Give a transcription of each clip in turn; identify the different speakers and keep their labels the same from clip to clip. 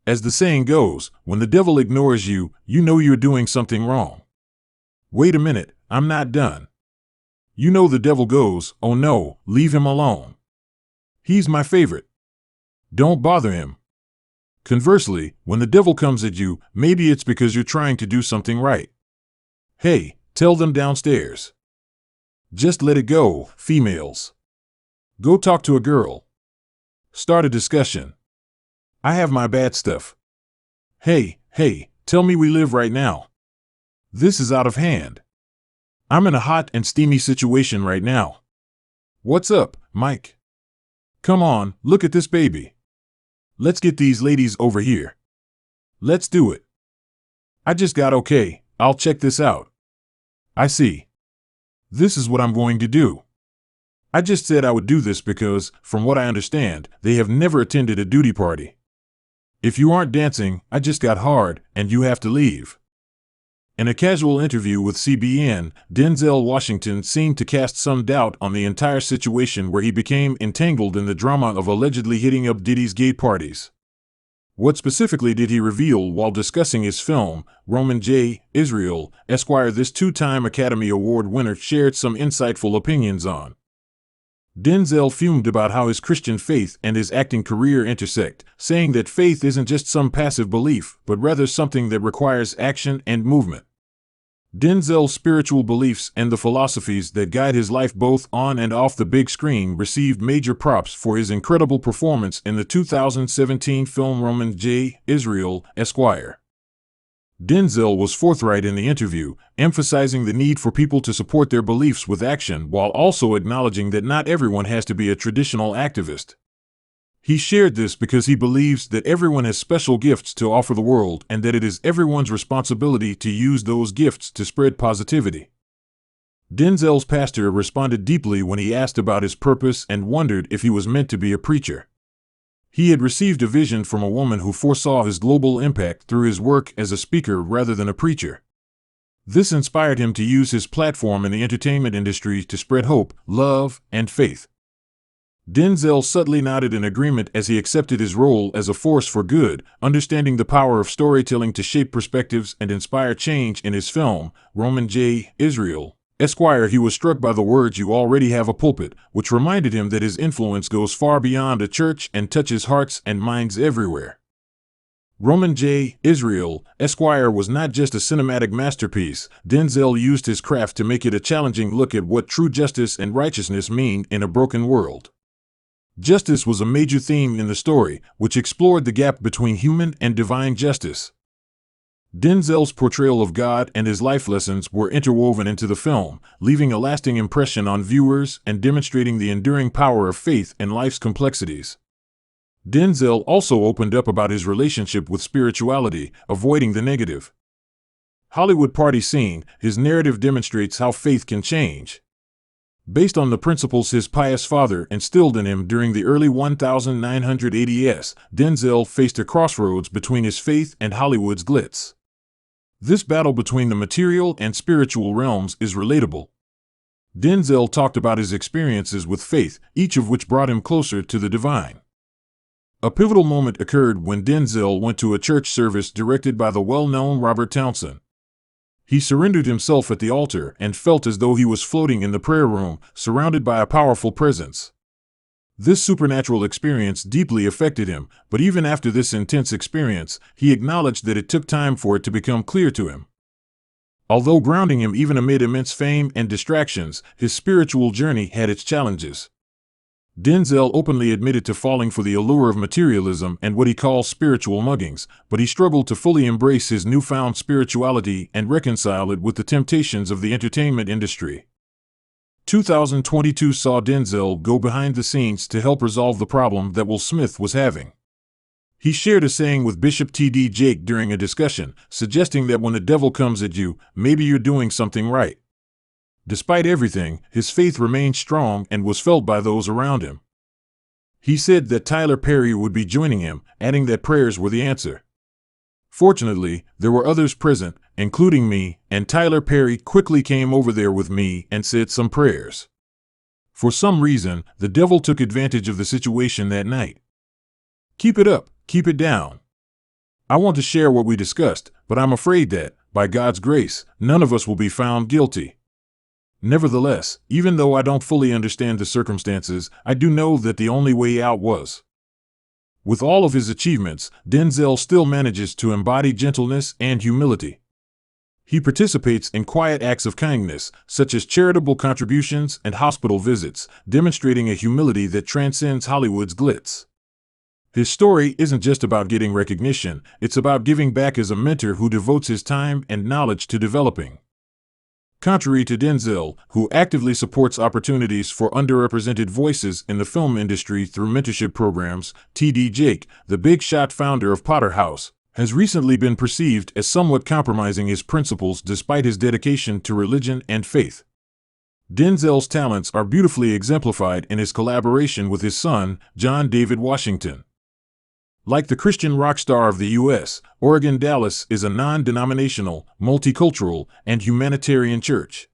Speaker 1: As the saying goes, when the devil ignores you, you know you're doing something wrong. Wait a minute, I'm not done. You know the devil goes, oh no, leave him alone. He's my favorite. Don't bother him. Conversely, when the devil comes at you, maybe it's because you're trying to do something right. Hey, tell them downstairs. Just let it go, females. Go talk to a girl. Start a discussion. I have my bad stuff. Hey, tell me we live right now. This is out of hand. I'm in a hot and steamy situation right now. What's up, Mike? Come on, look at this baby. Let's get these ladies over here. Let's do it. I just got okay, I'll check this out. I see. This is what I'm going to do. I just said I would do this because, from what I understand, they have never attended a duty party. If you aren't dancing, I just got hard, and you have to leave. In a casual interview with CBN, Denzel Washington seemed to cast some doubt on the entire situation where he became entangled in the drama of allegedly hitting up Diddy's gay parties. What specifically did he reveal while discussing his film, J Israel Esq? This two-time Academy Award winner shared some insightful opinions on. Denzel fumed about how his Christian faith and his acting career intersect, saying that faith isn't just some passive belief, but rather something that requires action and movement. Denzel's spiritual beliefs and the philosophies that guide his life both on and off the big screen received major props for his incredible performance in the 2017 film J Israel Esq. Denzel was forthright in the interview, emphasizing the need for people to support their beliefs with action while also acknowledging that not everyone has to be a traditional activist. He shared this because he believes that everyone has special gifts to offer the world and that it is everyone's responsibility to use those gifts to spread positivity. Denzel's pastor responded deeply when he asked about his purpose and wondered if he was meant to be a preacher. He had received a vision from a woman who foresaw his global impact through his work as a speaker rather than a preacher. This inspired him to use his platform in the entertainment industry to spread hope, love, and faith. Denzel subtly nodded in agreement as he accepted his role as a force for good, understanding the power of storytelling to shape perspectives and inspire change. In his film, J Israel Esq, he was struck by the words "you already have a pulpit," which reminded him that his influence goes far beyond a church and touches hearts and minds everywhere. J Israel Esq was not just a cinematic masterpiece. Denzel used his craft to make it a challenging look at what true justice and righteousness mean in a broken world. Justice was a major theme in the story, which explored the gap between human and divine justice. Denzel's portrayal of God and his life lessons were interwoven into the film, leaving a lasting impression on viewers and demonstrating the enduring power of faith in life's complexities. Denzel also opened up about his relationship with spirituality, avoiding the negative Hollywood party scene. His narrative demonstrates how faith can change. Based on the principles his pious father instilled in him during the early 1980s, Denzel faced a crossroads between his faith and Hollywood's glitz. This battle between the material and spiritual realms is relatable. Denzel talked about his experiences with faith, each of which brought him closer to the divine. A pivotal moment occurred when Denzel went to a church service directed by the well-known Robert Townsend. He surrendered himself at the altar and felt as though he was floating in the prayer room, surrounded by a powerful presence. This supernatural experience deeply affected him, but even after this intense experience, he acknowledged that it took time for it to become clear to him. Although grounding him even amid immense fame and distractions, his spiritual journey had its challenges. Denzel openly admitted to falling for the allure of materialism and what he calls spiritual muggings, but he struggled to fully embrace his newfound spirituality and reconcile it with the temptations of the entertainment industry. 2022 saw Denzel go behind the scenes to help resolve the problem that Will Smith was having. He shared a saying with Bishop T.D. Jake during a discussion, suggesting that when the devil comes at you, maybe you're doing something right. Despite everything, his faith remained strong and was felt by those around him. He said that Tyler Perry would be joining him, adding that prayers were the answer. Fortunately, there were others present, including me, and Tyler Perry quickly came over there with me and said some prayers. For some reason, the devil took advantage of the situation that night. Keep it up, keep it down. I want to share what we discussed, but I'm afraid that, by God's grace, none of us will be found guilty. Nevertheless, even though I don't fully understand the circumstances, I do know that the only way out was. With all of his achievements, Denzel still manages to embody gentleness and humility. He participates in quiet acts of kindness, such as charitable contributions and hospital visits, demonstrating a humility that transcends Hollywood's glitz. His story isn't just about getting recognition, it's about giving back as a mentor who devotes his time and knowledge to developing. Contrary to Denzel, who actively supports opportunities for underrepresented voices in the film industry through mentorship programs, T.D. Jake, the big shot founder of Potter House, has recently been perceived as somewhat compromising his principles despite his dedication to religion and faith. Denzel's talents are beautifully exemplified in his collaboration with his son, John David Washington. Like the Christian rock star of the U.S., Oregon Dallas is a non-denominational, multicultural, and humanitarian church.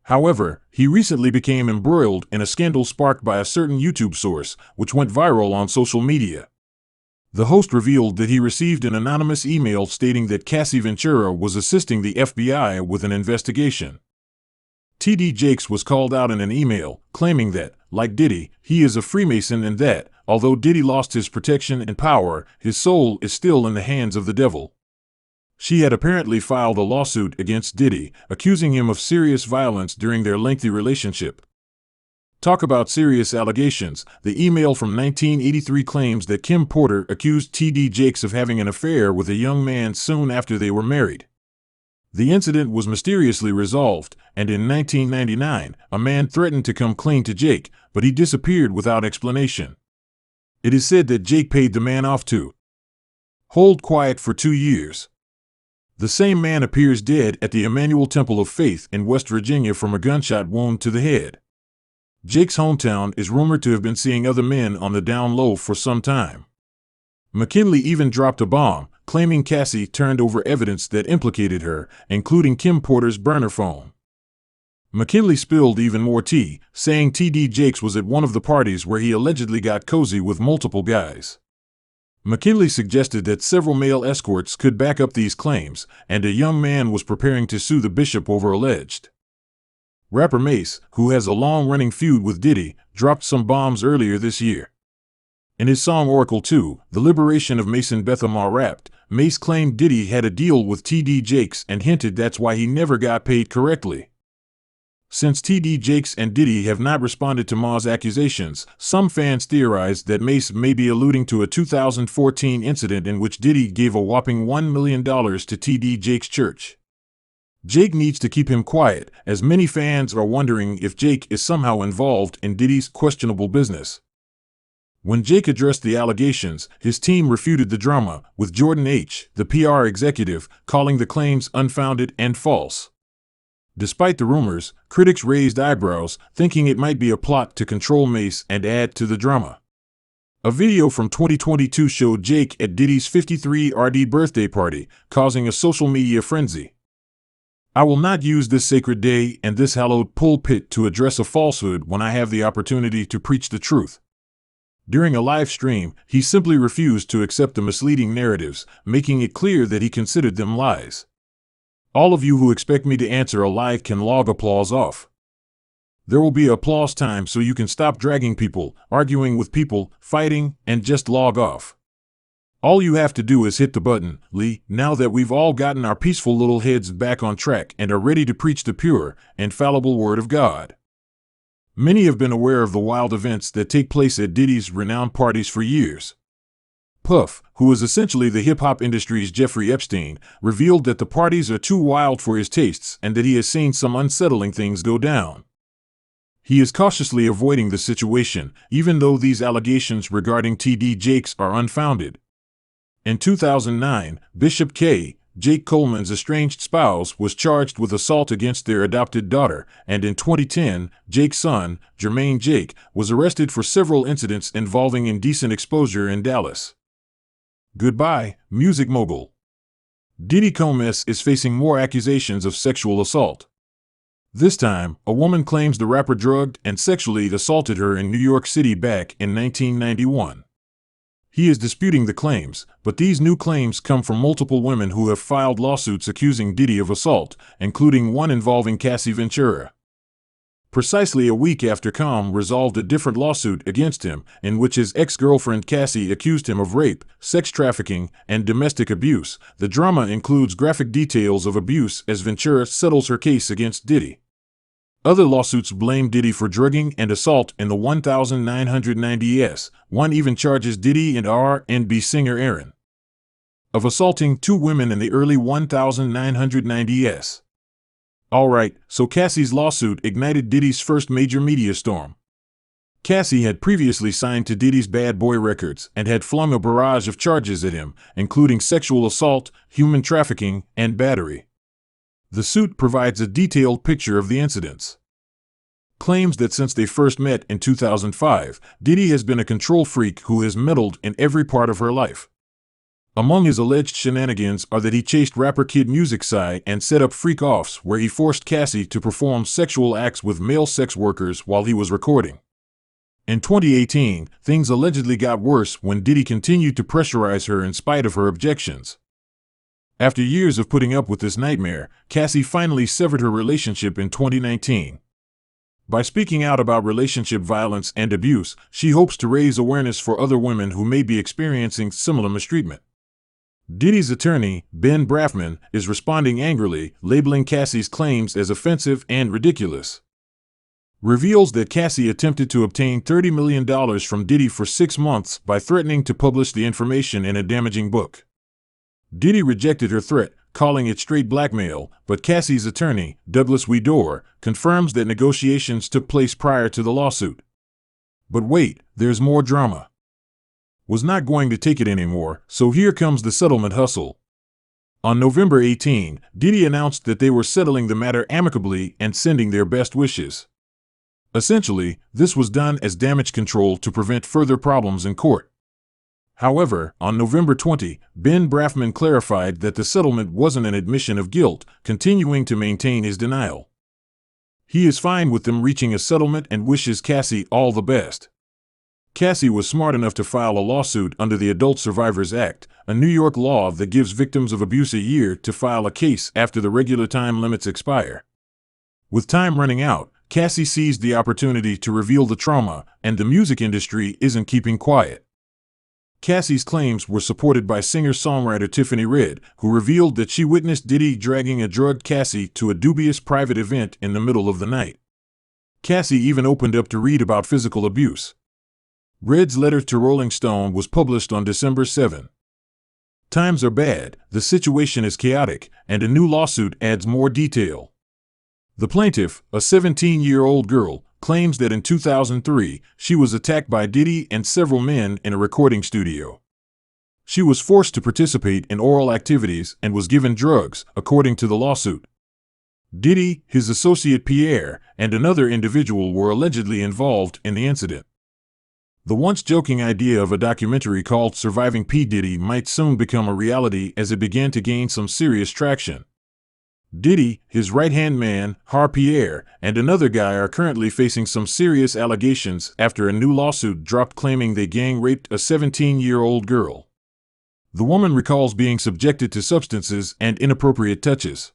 Speaker 1: However, he recently became embroiled in a scandal sparked by a certain YouTube source, which went viral on social media. The host revealed that he received an anonymous email stating that Cassie Ventura was assisting the FBI with an investigation. T.D. Jakes was called out in an email, claiming that, like Diddy, he is a Freemason and that, although Diddy lost his protection and power, his soul is still in the hands of the devil. She had apparently filed a lawsuit against Diddy, accusing him of serious violence during their lengthy relationship. Talk about serious allegations. The email from 1983 claims that Kim Porter accused T.D. Jakes of having an affair with a young man soon after they were married. The incident was mysteriously resolved, and in 1999, a man threatened to come clean to Jake, but he disappeared without explanation. It is said that Jake paid the man off to hold quiet for 2 years. The same man appears dead at the Emmanuel Temple of Faith in West Virginia from a gunshot wound to the head. Jake's hometown is rumored to have been seeing other men on the down low for some time. McKinley even dropped a bomb, claiming Cassie turned over evidence that implicated her, including Kim Porter's burner phone. McKinley spilled even more tea, saying T.D. Jakes was at one of the parties where he allegedly got cozy with multiple guys. McKinley suggested that several male escorts could back up these claims, and a young man was preparing to sue the bishop over alleged. Rapper Mase, who has a long-running feud with Diddy, dropped some bombs earlier this year. In his song Oracle 2, The Liberation of Mason Betham are Rapped, Mase claimed Diddy had a deal with T.D. Jakes and hinted that's why he never got paid correctly. Since T.D. Jakes and Diddy have not responded to Ma's accusations, some fans theorized that Mase may be alluding to a 2014 incident in which Diddy gave a whopping $1 million to T.D. Jakes' church. Jake needs to keep him quiet, as many fans are wondering if Jake is somehow involved in Diddy's questionable business. When Jake addressed the allegations, his team refuted the drama, with Jordan H., the PR executive, calling the claims unfounded and false. Despite the rumors, critics raised eyebrows, thinking it might be a plot to control Mase and add to the drama. A video from 2022 showed Jake at Diddy's 53 RD birthday party, causing a social media frenzy. I will not use this sacred day and this hallowed pulpit to address a falsehood when I have the opportunity to preach the truth. During a live stream, he simply refused to accept the misleading narratives, making it clear that he considered them lies. All of you who expect me to answer a lie can log applause off. There will be applause time so you can stop dragging people, arguing with people, fighting, and just log off. All you have to do is hit the button, Lee, now that we've all gotten our peaceful little heads back on track and are ready to preach the pure, infallible Word of God. Many have been aware of the wild events that take place at Diddy's renowned parties for years. Puff, who is essentially the hip-hop industry's Jeffrey Epstein, revealed that the parties are too wild for his tastes and that he has seen some unsettling things go down. He is cautiously avoiding the situation, even though these allegations regarding T.D. Jakes are unfounded. In 2009, Bishop K. Jake Coleman's estranged spouse was charged with assault against their adopted daughter, and in 2010, Jake's son, Jermaine Jake, was arrested for several incidents involving indecent exposure in Dallas. Goodbye, music mogul. Diddy Combs is facing more accusations of sexual assault. This time, a woman claims the rapper drugged and sexually assaulted her in New York City back in 1991. He is disputing the claims, but these new claims come from multiple women who have filed lawsuits accusing Diddy of assault, including one involving Cassie Ventura. Precisely a week after Com resolved a different lawsuit against him, in which his ex-girlfriend Cassie accused him of rape, sex trafficking, and domestic abuse, the drama includes graphic details of abuse as Ventura settles her case against Diddy. Other lawsuits blame Diddy for drugging and assault in the 1990s. One even charges Diddy and R&B singer Aaron of assaulting two women in the early 1990s. Alright, so Cassie's lawsuit ignited Diddy's first major media storm. Cassie had previously signed to Diddy's Bad Boy Records and had flung a barrage of charges at him, including sexual assault, human trafficking, and battery. The suit provides a detailed picture of the incidents. Claims that since they first met in 2005, Diddy has been a control freak who has meddled in every part of her life. Among his alleged shenanigans are that he chased rapper Kid Music Psy and set up freak-offs where he forced Cassie to perform sexual acts with male sex workers while he was recording. In 2018, things allegedly got worse when Diddy continued to pressurize her in spite of her objections. After years of putting up with this nightmare, Cassie finally severed her relationship in 2019. By speaking out about relationship violence and abuse, she hopes to raise awareness for other women who may be experiencing similar mistreatment. Diddy's attorney, Ben Brafman, is responding angrily, labeling Cassie's claims as offensive and ridiculous. Reveals that Cassie attempted to obtain $30 million from Diddy for 6 months by threatening to publish the information in a damaging book. Diddy rejected her threat, calling it straight blackmail, but Cassie's attorney, Douglas Weidor, confirms that negotiations took place prior to the lawsuit. But wait, there's more drama. Was not going to take it anymore, so here comes the settlement hustle. On November 18, Diddy announced that they were settling the matter amicably and sending their best wishes. Essentially, this was done as damage control to prevent further problems in court. However, on November 20, Ben Brafman clarified that the settlement wasn't an admission of guilt, continuing to maintain his denial. He is fine with them reaching a settlement and wishes Cassie all the best. Cassie was smart enough to file a lawsuit under the Adult Survivors Act, a New York law that gives victims of abuse a year to file a case after the regular time limits expire. With time running out, Cassie seized the opportunity to reveal the trauma, and the music industry isn't keeping quiet. Cassie's claims were supported by singer-songwriter Tiffany Red, who revealed that she witnessed Diddy dragging a drugged Cassie to a dubious private event in the middle of the night. Cassie even opened up to read about physical abuse. Red's letter to Rolling Stone was published on December 7. Times are bad, the situation is chaotic, and a new lawsuit adds more detail. The plaintiff, a 17-year-old girl, claims that in 2003, she was attacked by Diddy and several men in a recording studio. She was forced to participate in oral activities and was given drugs, according to the lawsuit. Diddy, his associate Pierre, and another individual were allegedly involved in the incident. The once joking idea of a documentary called Surviving P. Diddy might soon become a reality as it began to gain some serious traction. Diddy, his right-hand man, Pierre, and another guy are currently facing some serious allegations after a new lawsuit dropped claiming they gang-raped a 17-year-old girl. The woman recalls being subjected to substances and inappropriate touches.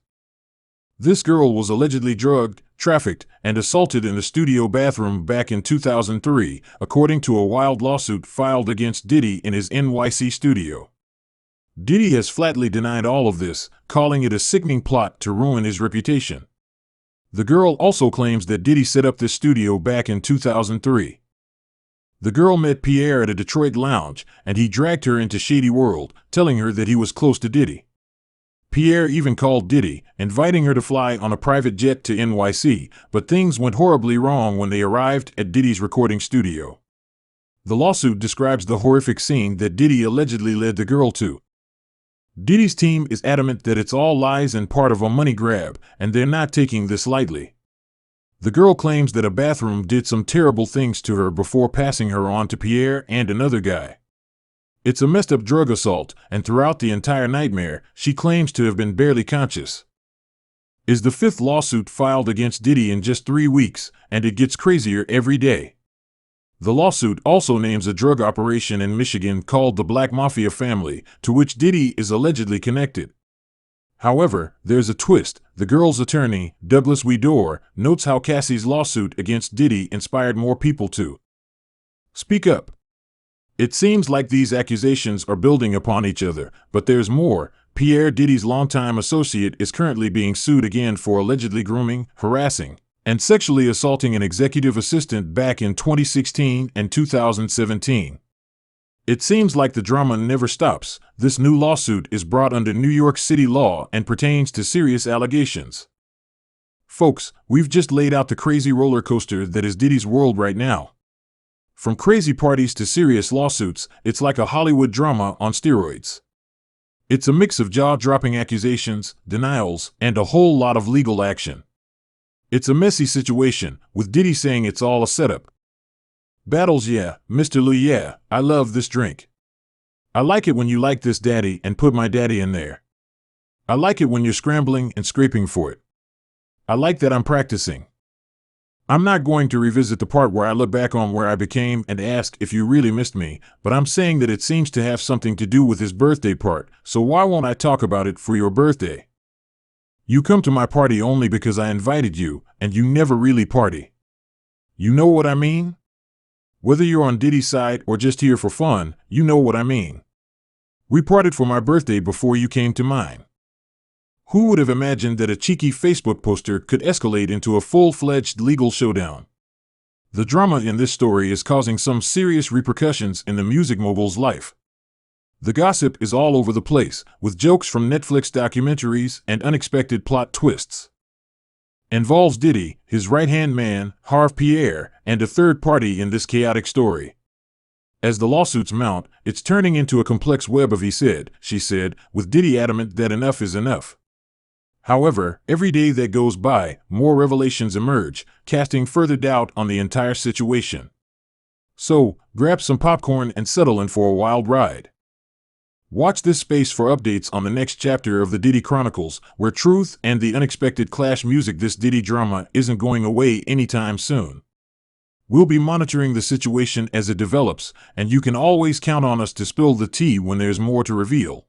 Speaker 1: This girl was allegedly drugged, trafficked, and assaulted in the studio bathroom back in 2003, according to a wild lawsuit filed against Diddy in his NYC studio. Diddy has flatly denied all of this, calling it a sickening plot to ruin his reputation. The girl also claims that Diddy set up this studio back in 2003. The girl met Pierre at a Detroit lounge, and he dragged her into Shady World, telling her that he was close to Diddy. Pierre even called Diddy, inviting her to fly on a private jet to NYC, but things went horribly wrong when they arrived at Diddy's recording studio. The lawsuit describes the horrific scene that Diddy allegedly led the girl to. Diddy's team is adamant that it's all lies and part of a money grab, and they're not taking this lightly. The girl claims that a bathroom did some terrible things to her before passing her on to Pierre and another guy. It's a messed up drug assault, and throughout the entire nightmare, she claims to have been barely conscious. Is the 5th lawsuit filed against Diddy in just 3 weeks, and it gets crazier every day. The lawsuit also names a drug operation in Michigan called the Black Mafia Family, to which Diddy is allegedly connected. However, there's a twist. The girl's attorney, Douglas Weedore, notes how Cassie's lawsuit against Diddy inspired more people to speak up. It seems like these accusations are building upon each other, but there's more. Pierre Diddy's longtime associate is currently being sued again for allegedly grooming, harassing, and sexually assaulting an executive assistant back in 2016 and 2017. It seems like the drama never stops. This new lawsuit is brought under New York City law and pertains to serious allegations. Folks, we've just laid out the crazy roller coaster that is Diddy's world right now. From crazy parties to serious lawsuits, it's like a Hollywood drama on steroids. It's a mix of jaw-dropping accusations, denials, and a whole lot of legal action. It's a messy situation, with Diddy saying it's all a setup. Battles, yeah, Mr. Lou, yeah, I love this drink. I like it when you like this, daddy, and put my daddy in there. I like it when you're scrambling and scraping for it. I like that I'm practicing. I'm not going to revisit the part where I look back on where I became and ask if you really missed me, but I'm saying that it seems to have something to do with his birthday part, so why won't I talk about it for your birthday? You come to my party only because I invited you, and you never really party. You know what I mean? Whether you're on Diddy's side or just here for fun, you know what I mean. We partied for my birthday before you came to mine. Who would have imagined that a cheeky Facebook poster could escalate into a full-fledged legal showdown? The drama in this story is causing some serious repercussions in the music mogul's life. The gossip is all over the place, with jokes from Netflix documentaries and unexpected plot twists. Involves Diddy, his right-hand man, Harve Pierre, and a third party in this chaotic story. As the lawsuits mount, it's turning into a complex web of he said, she said, with Diddy adamant that enough is enough. However, every day that goes by, more revelations emerge, casting further doubt on the entire situation. So, grab some popcorn and settle in for a wild ride. Watch this space for updates on the next chapter of the Diddy Chronicles, where truth and the unexpected clash music. This Diddy drama isn't going away anytime soon. We'll be monitoring the situation as it develops, and you can always count on us to spill the tea when there's more to reveal.